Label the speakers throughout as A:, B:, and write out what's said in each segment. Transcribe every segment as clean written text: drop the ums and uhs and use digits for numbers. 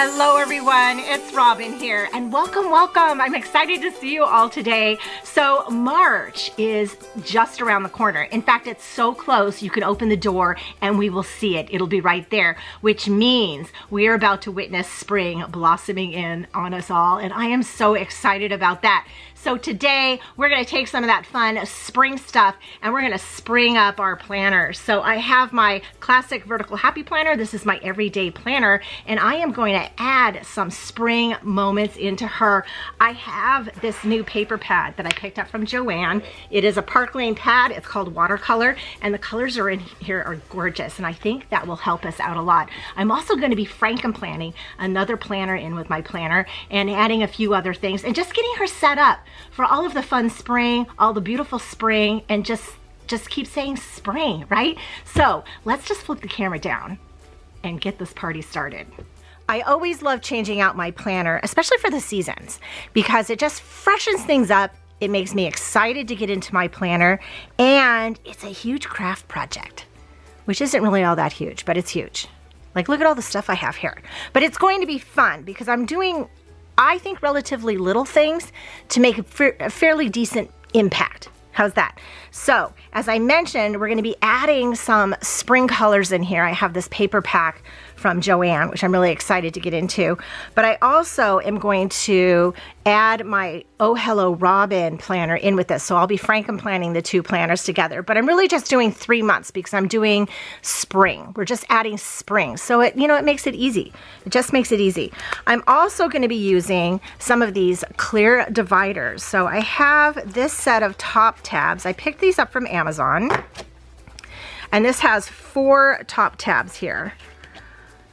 A: Hello everyone, it's Robin here and welcome. I'm excited to see you all today. So March is just around the corner. In fact, it's so close you can open the door and we will see it. It'll be right there, which means we are about to witness spring blossoming in on us all, and I am so excited about that. So today we're gonna take some of that fun spring stuff and we're gonna spring up our planners. So I have my classic vertical happy planner. This is my everyday planner, and I am going to add some spring moments into her. I have this new paper pad that I picked up from Joann. It is a Park Lane pad. It's called Watercolor, and the colors are in here are gorgeous, and I think that will help us out a lot. I'm also going to be Frankenplanning another planner in with my planner and adding a few other things and just getting her set up for all of the fun spring, all the beautiful spring, and just keep saying spring, right? So let's just flip the camera down and get this party started. I always love changing out my planner, especially for the seasons, because it just freshens things up. It makes me excited to get into my planner, and it's a huge craft project, which isn't really all that huge, but it's huge. Like, look at all the stuff I have here. But it's going to be fun because I'm doing, I think, relatively little things to make a fairly decent impact. How's that? So, as I mentioned, we're going to be adding some spring colors in here. I have this paper pack from Joann, which I'm really excited to get into. But I also am going to add my ohelloRobin planner in with this. So I'll be Frankenplanning the two planners together. But I'm really just doing 3 months because I'm doing spring. We're just adding spring. So it makes it easy. It just makes it easy. I'm also going to be using some of these clear dividers. So I have this set of top tabs. I picked these up from Amazon. And this has 4 top tabs here,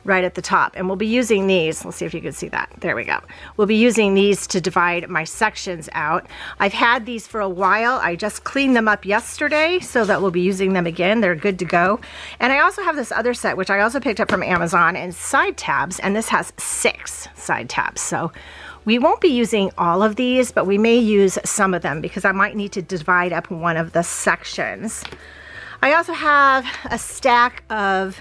A: right at the top, and we'll be using these. Let's see if you can see that. There we go. We'll be using these to divide my sections out. I've had these for a while. I just cleaned them up yesterday, so that we'll be using them again. They're good to go. And I also have this other set, which I also picked up from Amazon, and side tabs, and this has 6 side tabs. So we won't be using all of these, but we may use some of them because I might need to divide up one of the sections. I also have a stack of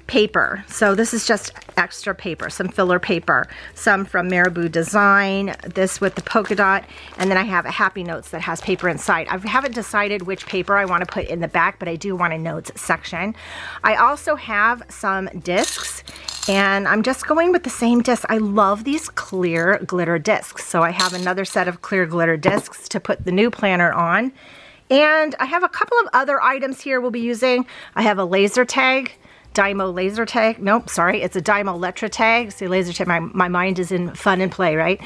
A: paper. So this is just extra paper, some filler paper, some from Marabou Design, this with the polka dot, and then I have a Happy Notes that has paper inside. I haven't decided which paper I want to put in the back, but I do want a notes section. I also have some discs, and I'm just going with the same disc. I love these clear glitter discs. So I have another set of clear glitter discs to put the new planner on. And I have a couple of other items here we'll be using. I have a laser tag, Dymo laser tag. Nope, sorry, it's a Dymo Letra tag. See, laser tag, my mind is in fun and play, right?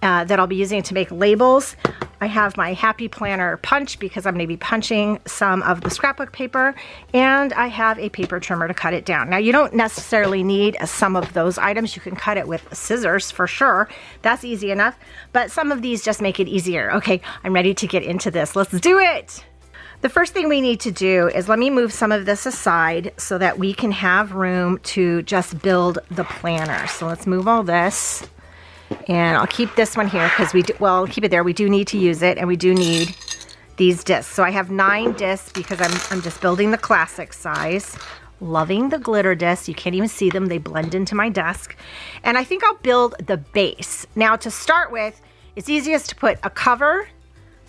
A: That I'll be using to make labels. I have my Happy Planner punch because I'm going to be punching some of the scrapbook paper, and I have a paper trimmer to cut it down. Now, you don't necessarily need some of those items. You can cut it with scissors for sure. That's easy enough, but some of these just make it easier. Okay, I'm ready to get into this. Let's do it. The first thing we need to do is let me move some of this aside so that we can have room to just build the planner. So let's move all this, and I'll keep this one here because I'll keep it there. We do need to use it, and we do need these discs. So I have 9 discs because I'm just building the classic size. Loving the glitter discs. You can't even see them. They blend into my desk. And I think I'll build the base. Now, to start with, it's easiest to put a cover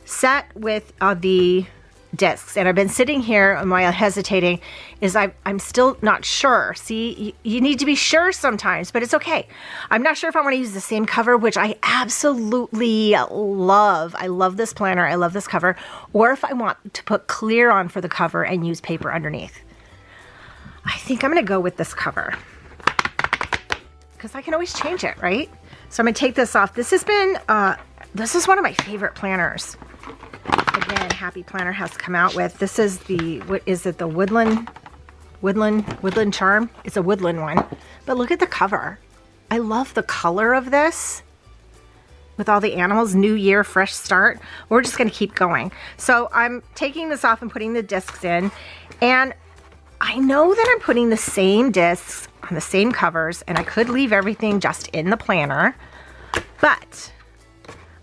A: set with the discs, and I've been sitting here and while hesitating is I'm still not sure. See, you need to be sure sometimes, but it's okay. I'm not sure if I want to use the same cover, which I absolutely love. I love this planner. I love this cover. Or if I want to put clear on for the cover and use paper underneath. I think I'm going to go with this cover because I can always change it, right? So I'm going to take this off. This has been, this is one of my favorite planners. Again, Happy Planner has come out with. This is the, what is it, the Woodland Charm? It's a woodland one. But look at the cover. I love the color of this with all the animals. New year, fresh start. We're just going to keep going. So I'm taking this off and putting the discs in. And I know that I'm putting the same discs on the same covers, and I could leave everything just in the planner. But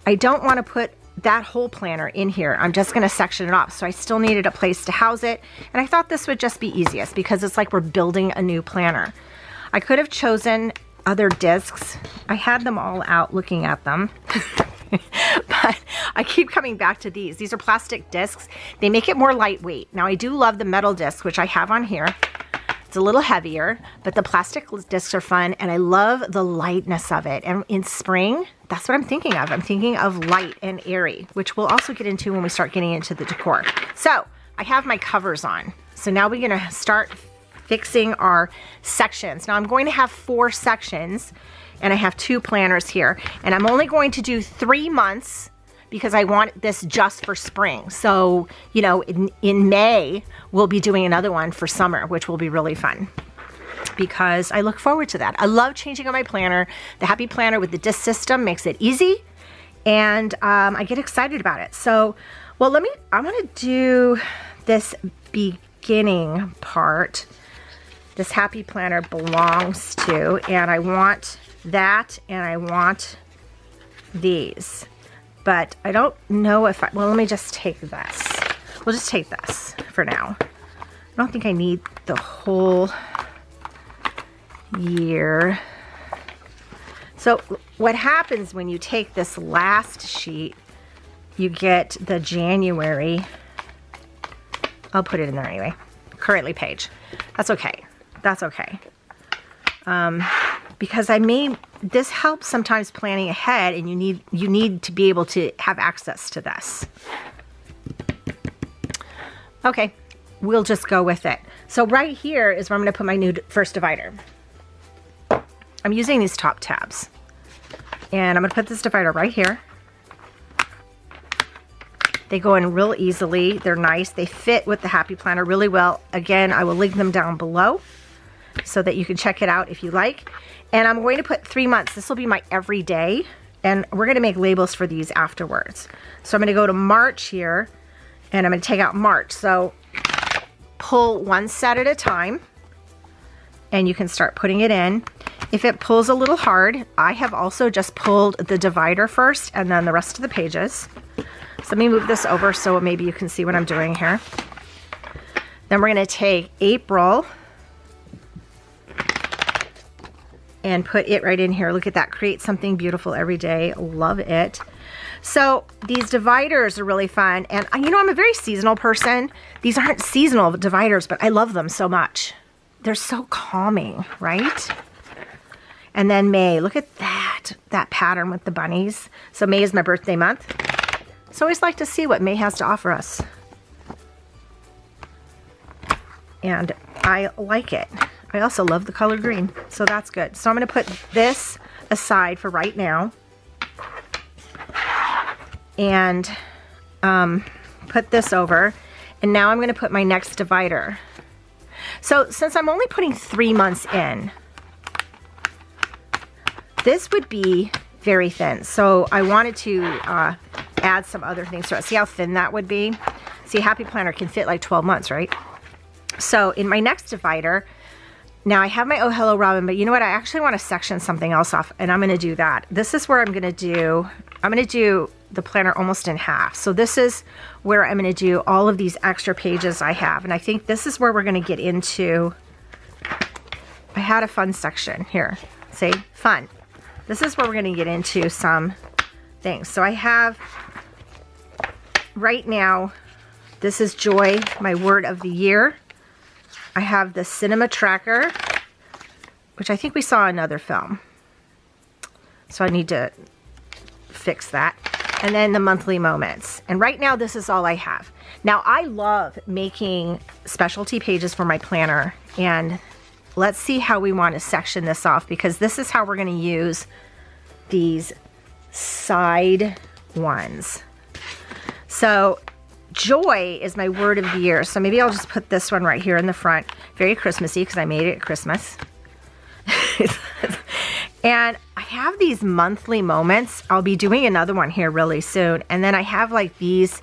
A: I don't want to put that whole planner in here. I'm just going to section it off. So I still needed a place to house it. And I thought this would just be easiest because it's like we're building a new planner. I could have chosen other discs. I had them all out looking at them. But I keep coming back to these. These are plastic discs. They make it more lightweight. Now I do love the metal disc, which I have on here. It's a little heavier, but the plastic discs are fun, and I love the lightness of it. And in spring, that's what I'm thinking of. I'm thinking of light and airy, which we'll also get into when we start getting into the decor. So I have my covers on. So now we're gonna start fixing our sections. Now I'm going to have 4 sections, and I have 2 planners here, and I'm only going to do 3 months because I want this just for spring. So, you know, in May, we'll be doing another one for summer, which will be really fun because I look forward to that. I love changing on my planner. The Happy Planner with the disc system makes it easy, and I get excited about it. So, well, I want to do this beginning part. This Happy Planner belongs to, and I want that, and I want these. But I don't know if well, let me just take this. We'll just take this for now. I don't think I need the whole year. So what happens when you take this last sheet, you get the January, I'll put it in there anyway, currently page. That's okay. That's okay. Because this helps sometimes planning ahead, and you need to be able to have access to this. Okay, we'll just go with it. So right here is where I'm going to put my new first divider. I'm using these top tabs, and I'm going to put this divider right here. They go in real easily. They're nice. They fit with the Happy Planner really well. Again, I will link them down below so that you can check it out if you like. And I'm going to put 3 months. This will be my everyday, and we're going to make labels for these afterwards. So I'm going to go to March here, and I'm going to take out March. So pull one set at a time, and you can start putting it in. If it pulls a little hard, I have also just pulled the divider first and then the rest of the pages. So let me move this over so maybe you can see what I'm doing here. Then we're going to take April and put it right in here. Look at that. Create something beautiful every day. Love it. So these dividers are really fun. And you know, I'm a very seasonal person. These aren't seasonal dividers, but I love them so much. They're so calming, right? And then May, look at that pattern with the bunnies. So May is my birthday month. So I always like to see what May has to offer us. And I like it. I also love the color green, so that's good. So I'm going to put this aside for right now and put this over. And now I'm going to put my next divider. So since I'm only putting 3 months in, this would be very thin. So I wanted to add some other things to it. See how thin that would be? See, Happy Planner can fit like 12 months, right? So in my next divider, now I have my Oh Hello Robin, but you know what? I actually want to section something else off, and I'm going to do that. This is where I'm going to do the planner almost in half. So this is where I'm going to do all of these extra pages I have. And I think this is where we're going to get into, I had a fun section here. See, fun. This is where we're going to get into some things. So I have, right now, this is Joy, my word of the year. I have the cinema tracker, which I think we saw another film. So I need to fix that. And then the monthly moments. And right now, this is all I have. Now, I love making specialty pages for my planner. And let's see how we want to section this off, because this is how we're going to use these side ones. So Joy is my word of the year. So maybe I'll just put this one right here in the front. Very Christmassy, because I made it at Christmas. And I have these monthly moments. I'll be doing another one here really soon. And then I have like these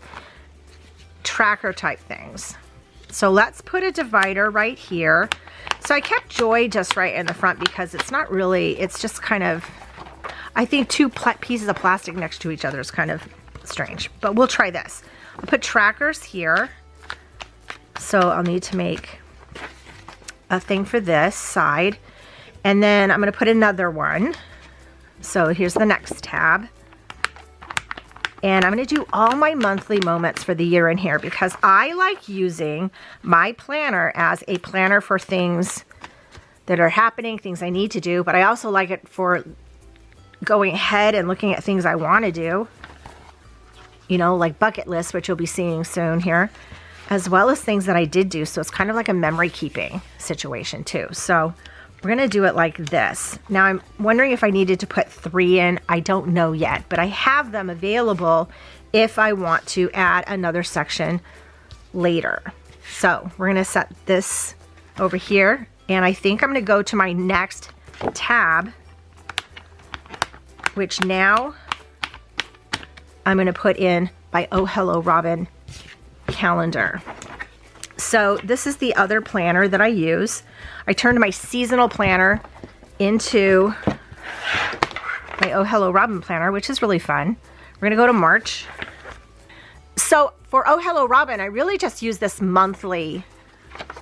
A: tracker type things. So let's put a divider right here. So I kept Joy just right in the front because it's not really, it's just kind of, I think two pieces of plastic next to each other is kind of strange. But we'll try this. I'll put trackers here. So I'll need to make a thing for this side. And then I'm going to put another one. So here's the next tab. And I'm going to do all my monthly moments for the year in here because I like using my planner as a planner for things that are happening, things I need to do, but I also like it for going ahead and looking at things I want to do, you know, like bucket lists, which you'll be seeing soon here, as well as things that I did do. So it's kind of like a memory keeping situation too. So we're going to do it like this. Now I'm wondering if I needed to put 3 in. I don't know yet, but I have them available if I want to add another section later. So we're going to set this over here. And I think I'm going to go to my next tab, which now I'm going to put in my ohelloRobin calendar. So this is the other planner that I use. I turned my seasonal planner into my ohelloRobin planner, which is really fun. We're going to go to March. So for ohelloRobin, I really just use this monthly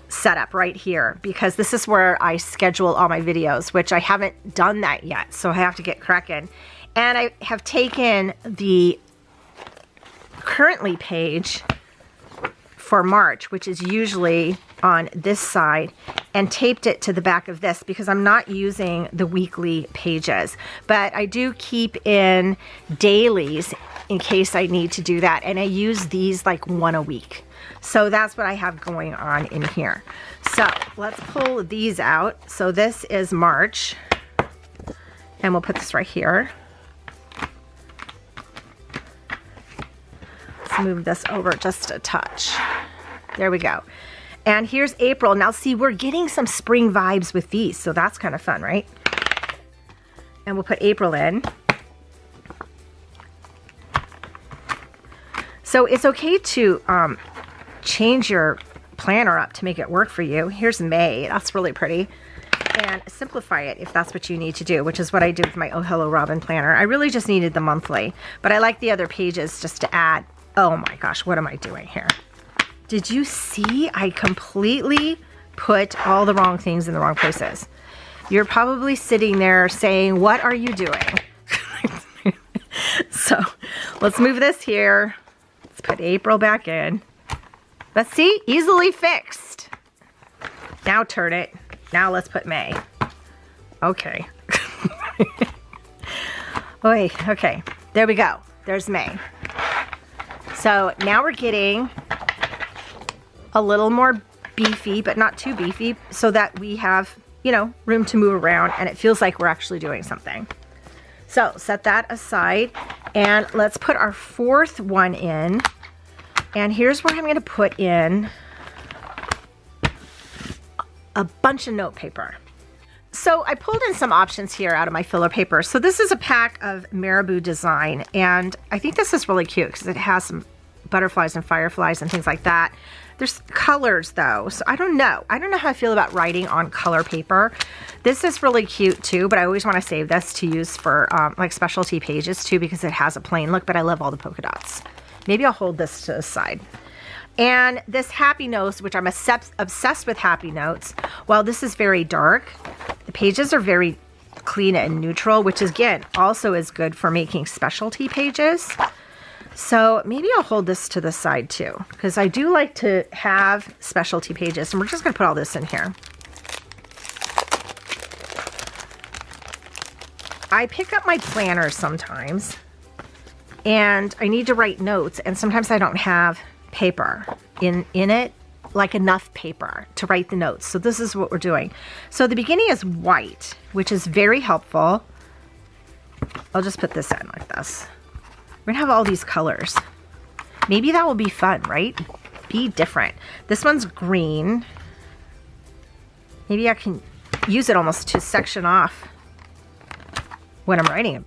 A: setup right here because this is where I schedule all my videos, which I haven't done that yet. So I have to get cracking. And I have taken the currently page for March, which is usually on this side, and taped it to the back of this because I'm not using the weekly pages. But I do keep in dailies in case I need to do that. And I use these like 1 a week. So that's what I have going on in here. So let's pull these out. So this is March. And we'll put this right here. Let's move this over just a touch. There we go. And here's April. Now see, we're getting some spring vibes with these, so that's kind of fun, right? And we'll put April in. So it's okay to change your planner up to make it work for you. Here's May. That's really pretty. And simplify it if that's what you need to do, which is what I did with my ohelloRobin planner. I really just needed the monthly, but I like the other pages just to add. Oh my gosh, what am I doing here? Did you see? I completely put all the wrong things in the wrong places. You're probably sitting there saying, what are you doing? So let's move this here. Let's put April back in. Let's see, easily fixed. Now turn it. Now let's put May. Okay. Okay, there we go. There's May. So now we're getting a little more beefy, but not too beefy, so that we have, you know, room to move around and it feels like we're actually doing something. So set that aside and let's put our 4th one in. And here's where I'm going to put in a bunch of note paper. So I pulled in some options here out of my filler paper. So this is a pack of Marabou Design, and I think this is really cute because it has some butterflies and fireflies and things like that. There's colors though, so I don't know. I don't know how I feel about writing on color paper. This is really cute too, but I always want to save this to use for like specialty pages too because it has a plain look, but I love all the polka dots. Maybe I'll hold this to the side. And this Happy Notes, which I'm obsessed with Happy Notes, while this is very dark, the pages are very clean and neutral, which is, again, also is good for making specialty pages. So maybe I'll hold this to the side too, because I do like to have specialty pages. And we're just going to put all this in here. I pick up my planner sometimes, and I need to write notes, and sometimes I don't have paper in it, like enough paper to write the notes. So this is what we're doing. So the beginning is white, which is very helpful. I'll just put this in like this. We're gonna have all these colors. Maybe that will be fun, right? Be different. This one's green. Maybe I can use it almost to section off when I'm writing,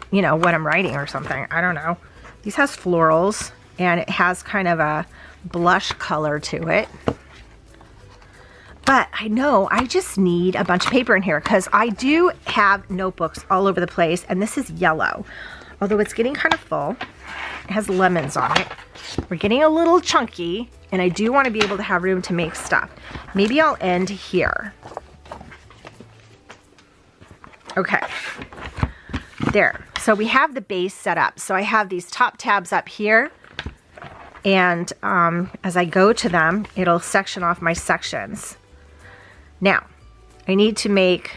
A: you know, when I'm writing or something. I don't know. These has florals, and it has kind of a blush color to it. But I know I just need a bunch of paper in here because I do have notebooks all over the place, and this is yellow. Although it's getting kind of full. It has lemons on it. We're getting a little chunky, and I do want to be able to have room to make stuff. Maybe I'll end here. Okay. There. So we have the base set up. So I have these top tabs up here. And as I go to them, it'll section off my sections. Now, I need to make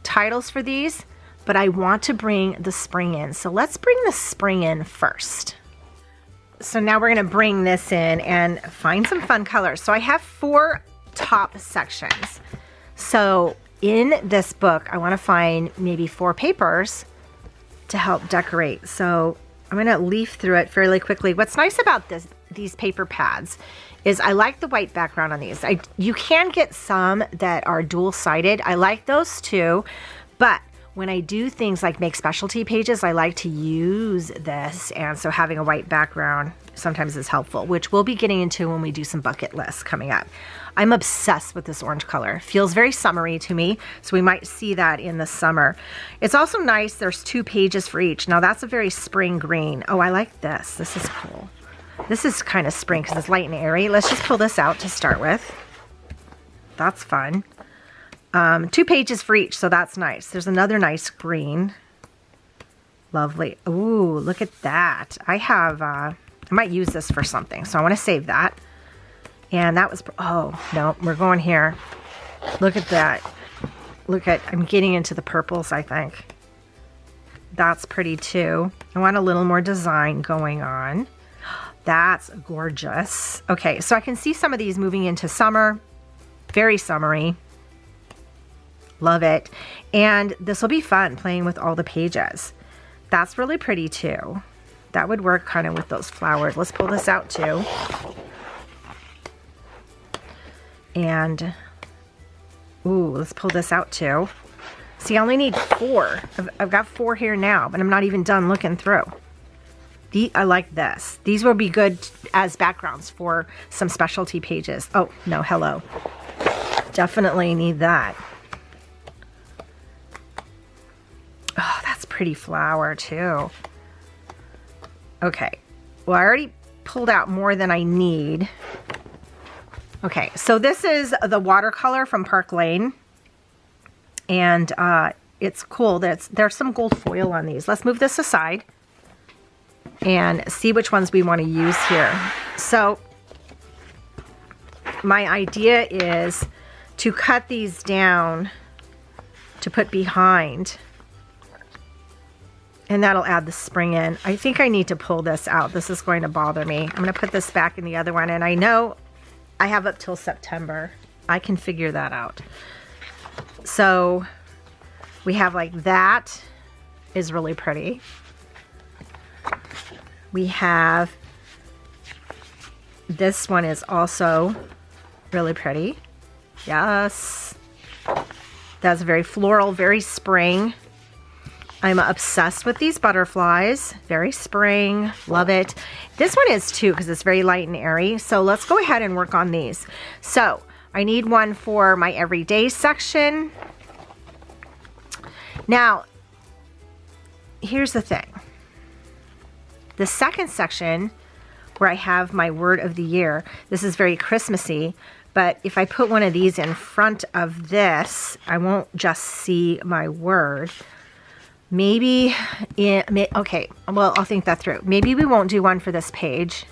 A: titles for these, but I want to bring the spring in. So let's bring the spring in first. So now we're going to bring this in and find some fun colors. So I have 4 top sections. So in this book, I want to find maybe 4 papers to help decorate. So I'm going to leaf through it fairly quickly. What's nice about these paper pads is I like the white background on these. You can get some that are dual-sided. I like those too, but when I do things like make specialty pages, I like to use this, and so having a white background sometimes is helpful, which we'll be getting into when we do some bucket lists coming up. I'm obsessed with this orange color. Feels very summery to me, so we might see that in the summer. It's also nice, there's 2 pages for each. Now that's a very spring green. Oh, I like this. This is cool. This is kind of spring because it's light and airy. Let's just pull this out to start with. That's fun. 2 pages for each, so that's nice. There's another nice green. Lovely. Ooh, look at that. I have, I might use this for something, so I want to save that. And that was, oh, no, we're going here. Look at that. Look at, I'm getting into the purples, I think. That's pretty too. I want a little more design going on. That's gorgeous. Okay, so I can see some of these moving into summer. Very summery. Love it. And this will be fun playing with all the pages. That's really pretty too. That would work kind of with those flowers. Let's pull this out too. And, ooh, let's pull this out too. See, I only need 4. I've got 4 here now, but I'm not even done looking through. I like this. These will be good as backgrounds for some specialty pages. Oh, no, hello. Definitely need that. Oh, that's pretty flower too. Okay, well, I already pulled out more than I need. Okay, so this is the watercolor from Park Lane. And it's cool. There's some gold foil on these. Let's move this aside and see which ones we want to use here. So my idea is to cut these down to put behind, and that'll add the spring in. I think I need to pull this out. This is going to bother me. I'm going to put this back in the other one, and I know I have up till September. I can figure that out. So we have like that is really pretty. We have, this one is also really pretty. Yes. That's very floral, very spring. I'm obsessed with these butterflies. Very spring, love it. This one is too, because it's very light and airy. So let's go ahead and work on these. So I need one for my everyday section. Now, here's the thing. The second section where I have my word of the year, this is very Christmassy, but if I put one of these in front of this, I won't just see my word. Maybe, okay, well, I'll think that through. Maybe we won't do one for this page.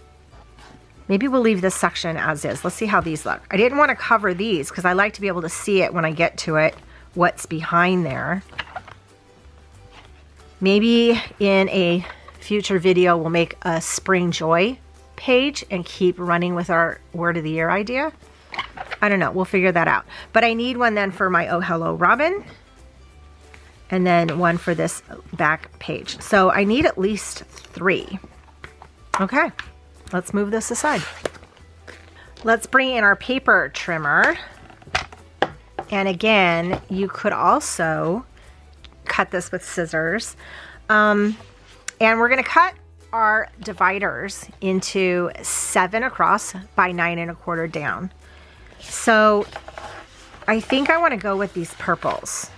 A: Maybe we'll leave this section as is. Let's see how these look. I didn't want to cover these because I like to be able to see it when I get to it, what's behind there. Maybe in a future video, we'll make a Spring Joy page and keep running with our word of the year idea. I don't know, we'll figure that out. But I need one then for my Oh Hello Robin, and then one for this back page. So I need at least 3. Okay, let's move this aside. Let's bring in our paper trimmer. And again, you could also cut this with scissors. And we're gonna cut our dividers into 7 across by 9 1/4 down. So I think I wanna go with these purples.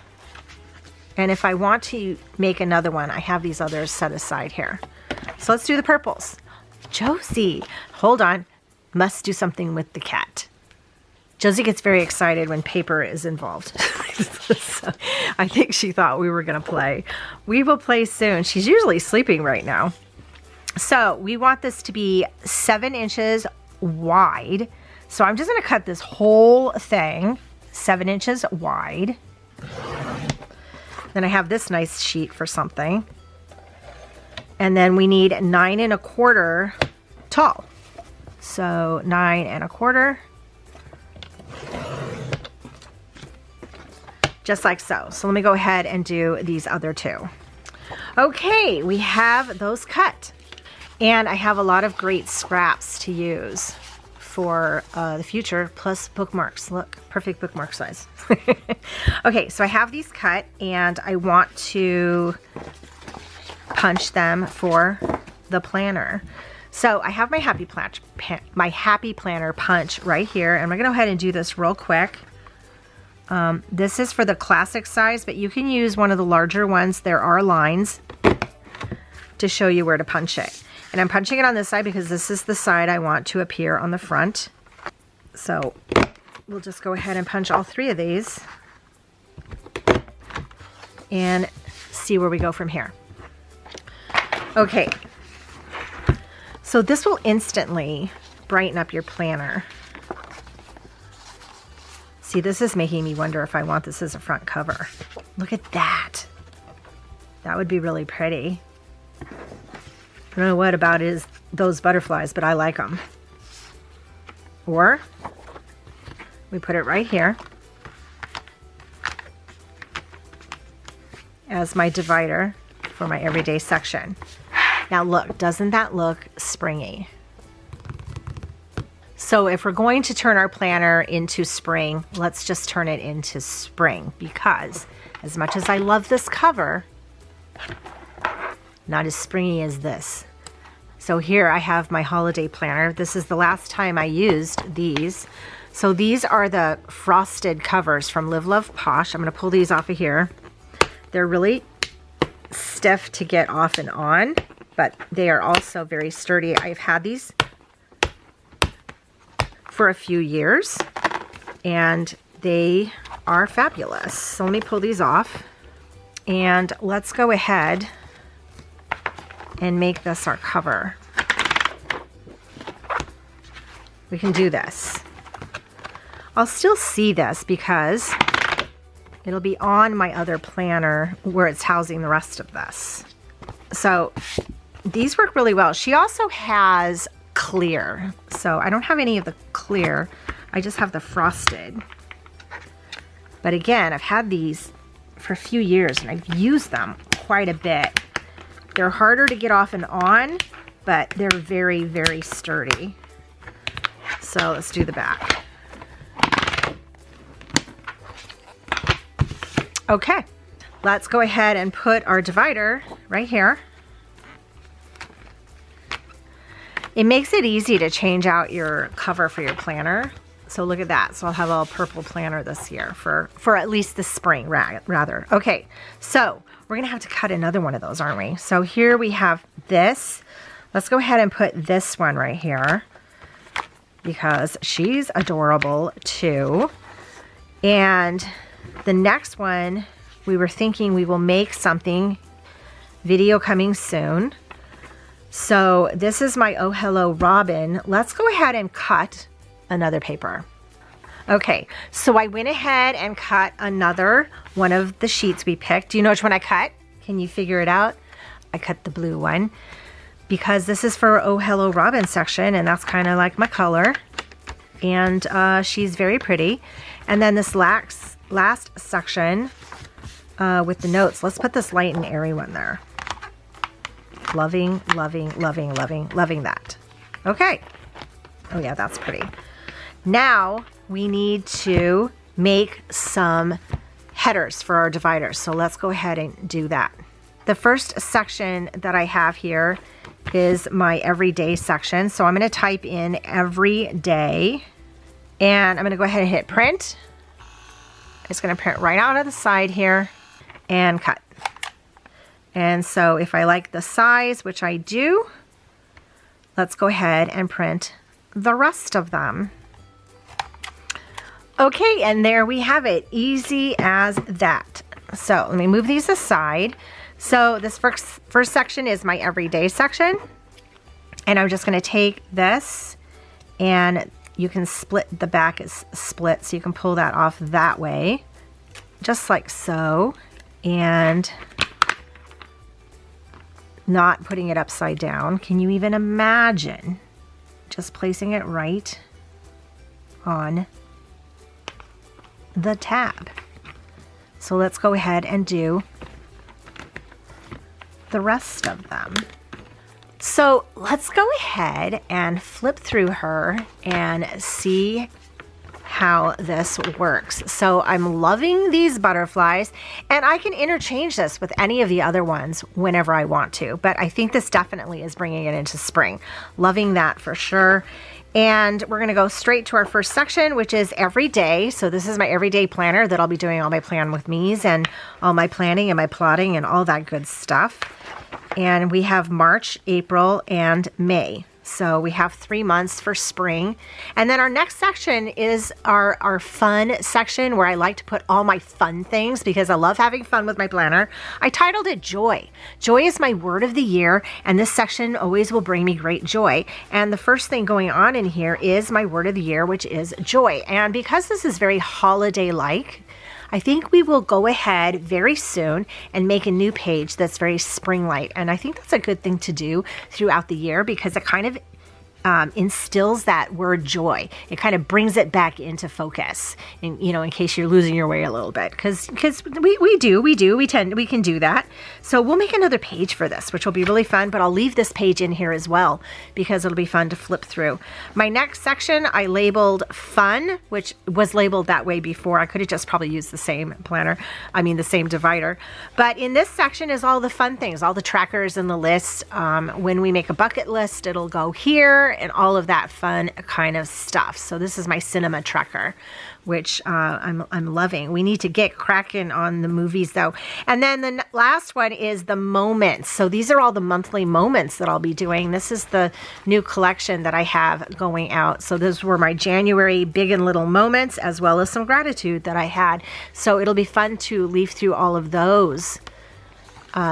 A: And if I want to make another one, I have these others set aside here. So let's do the purples. Josie, hold on, must do something with the cat. Josie gets very excited when paper is involved. So I think she thought we were going to play. We will play soon. She's usually sleeping right now. So we want this to be 7 inches wide. So I'm just going to cut this whole thing 7 inches wide. Then I have this nice sheet for something. And then we need 9 1/4 tall. So 9 1/4. Just like so. So let me go ahead and do these other 2. Okay, we have those cut. And I have a lot of great scraps to use for the future, plus bookmarks. Look, perfect bookmark size. Okay, so I have these cut and I want to punch them for the planner. So I have my Happy Planner punch right here. And I'm gonna go ahead and do this real quick. This is for the classic size, but you can use one of the larger ones. There are lines to show you where to punch it. And I'm punching it on this side because this is the side I want to appear on the front. So we'll just go ahead and punch all 3 of these and see where we go from here. Okay, so this will instantly brighten up your planner. See, this is making me wonder if I want this as a front cover. Look at that. That would be really pretty. I don't know what about it is those butterflies, but I like them. Or we put it right here as my divider for my everyday section. Now look, doesn't that look springy? So if we're going to turn our planner into spring, let's just turn it into spring, because as much as I love this cover, not as springy as this. So here I have my holiday planner. This is the last time I used these. So these are the frosted covers from Live Love Posh. I'm going to pull these off of here. They're really stiff to get off and on, but they are also very sturdy. I've had these for a few years and they are fabulous. So let me pull these off and let's go ahead and make this our cover. We can do this. I'll still see this because it'll be on my other planner where it's housing the rest of this. So these work really well. She also has clear. So I don't have any of the clear. I just have the frosted. But again, I've had these for a few years and I've used them quite a bit. They're harder to get off and on, but they're very, very sturdy. So let's do the back. Okay, let's go ahead and put our divider right here. It makes it easy to change out your cover for your planner. So look at that. So I'll have a purple planner this year for at least the spring rather. Okay, so we're gonna have to cut another one of those, aren't we? So here we have this. Let's go ahead and put this one right here because she's adorable too. And the next one, we were thinking we will make something, video coming soon. So this is my Oh Hello Robin. Let's go ahead and cut another paper. Okay, so I went ahead and cut another one of the sheets we picked. Do you know which one I cut? Can you figure it out? I cut the blue one because this is for Oh Hello Robin section and that's kind of like my color. And she's very pretty. And then this last section with the notes, let's put this light and airy one there. Loving, loving, loving, loving, loving that. Okay. Oh yeah, that's pretty. Now we need to make some headers for our dividers. So let's go ahead and do that. The first section that I have here is my everyday section. So I'm going to type in every day and I'm going to go ahead and hit print. It's going to print right out of the side here and cut. And so if I like the size, which I do, let's go ahead and print the rest of them. Okay, and there we have it. Easy as that. So let me move these aside. So this first section is my everyday section. And I'm just gonna take this, and you can split, the back is split, so you can pull that off that way, just like so. And not putting it upside down. Can you even imagine just placing it right on the tab? So let's go ahead and do the rest of them. So let's go ahead and flip through her and see how this works. So I'm loving these butterflies, and I can interchange this with any of the other ones whenever I want to, but I think this definitely is bringing it into spring. Loving that for sure. And we're gonna go straight to our first section, which is every day. So this is my everyday planner that I'll be doing all my plan with me's and all my planning and my plotting and all that good stuff. And we have March, April, and May. So we have 3 months for spring. And then our next section is our fun section, where I like to put all my fun things because I love having fun with my planner. I titled it Joy. Joy is my word of the year, and this section always will bring me great joy. And the first thing going on in here is my word of the year, which is joy. And because this is very holiday-like, I think we will go ahead very soon and make a new page that's very spring-like. And I think that's a good thing to do throughout the year, because it kind of instills that word joy. It kind of brings it back into focus, and in case you're losing your way a little bit, because we can do that. So we'll make another page for this, which will be really fun, but I'll leave this page in here as well because it'll be fun to flip through. My next section I labeled fun, which was labeled that way before. I could have just probably used the same planner, the same divider. But in this section is all the fun things, all the trackers and the lists. When we make a bucket list, it'll go here, and all of that fun kind of stuff. So this is my cinema tracker, which I'm loving. We need to get cracking on the movies though. And then the last one is the moments. So these are all the monthly moments that I'll be doing. This is the new collection that I have going out. So those were my January big and little moments, as well as some gratitude that I had. So it'll be fun to leaf through all of those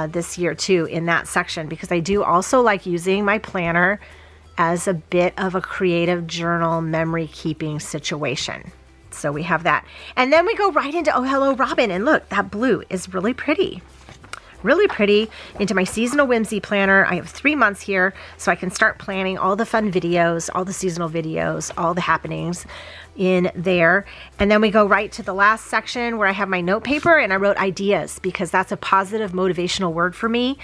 A: this year too in that section, because I do also like using my planner as a bit of a creative journal memory keeping situation. So we have that. And then we go right into Oh Hello Robin, and look, that blue is really pretty. Really pretty. Into my seasonal whimsy planner. I have 3 months here, so I can start planning all the fun videos, all the seasonal videos, all the happenings in there. And then we go right to the last section where I have my note paper, and I wrote ideas because that's a positive motivational word for me.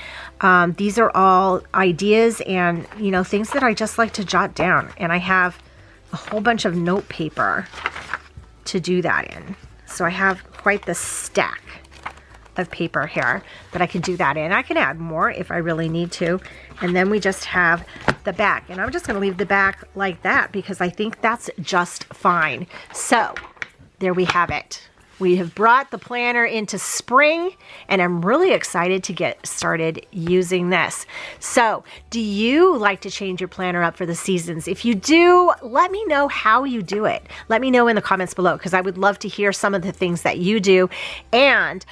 A: These are all ideas and things that I just like to jot down, and I have a whole bunch of note paper to do that in. So I have quite the stack of paper here that I can do that in. I can add more if I really need to. And then we just have the back, and I'm just going to leave the back like that because I think that's just fine. So there we have it. We have brought the planner into spring, and I'm really excited to get started using this. So do you like to change your planner up for the seasons? If you do, let me know how you do it. Let me know in the comments below, because I would love to hear some of the things that you do. And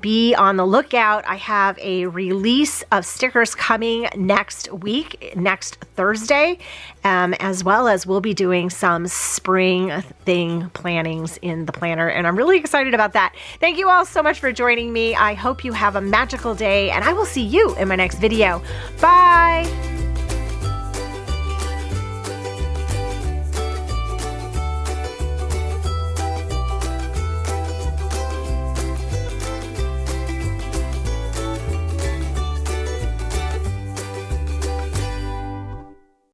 A: be on the lookout. I have a release of stickers coming next week, next Thursday, as well as we'll be doing some spring thing plannings in the planner, and I'm really excited about that. Thank you all so much for joining me. I hope you have a magical day, and I will see you in my next video. Bye.